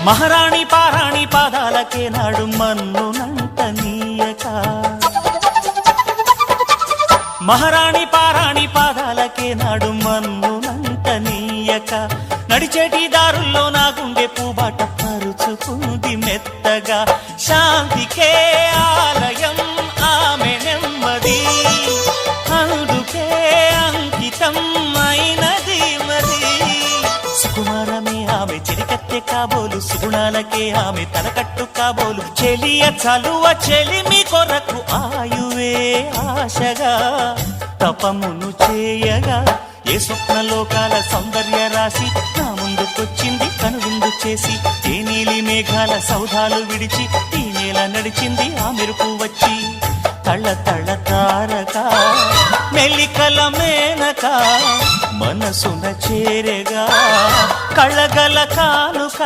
మహారాణి పారాణి పాదాలకే నాడు మన్నునంట నీయక మహారాణి పారాణి పాదాలకే నాడు మన్నునంట నీయక నడిచేటి దారుల్లో నా గుండె పూబాట పరుచుకుంది మెత్తగా శాంతికే ఆలయం ఆమె నెమ్మది అందుకే అంకితం అయినది మది సుకుమారమే ఆమె చెలికత్తె కాబోలు సుగుణాలకే ఆమె తలకట్టు కాబోలు చెలియ చలువ చెలిమి కొరకు ఆయువే ఆశగా తపమును చేయగా ఏ స్వప్నలోకాల సౌందర్య రాశి నా ముందుకొచ్చింది కనువిందు చేసి ఏ నీలి మేఘాల సౌధాలు విడిచి ఈ నేల నడిచింది ఆ మెరుపు వచ్చి తళ్ళ తళ్ళ తారక మెల్లికల మేనక మనసున చేరగా కళ్ళగల కానుక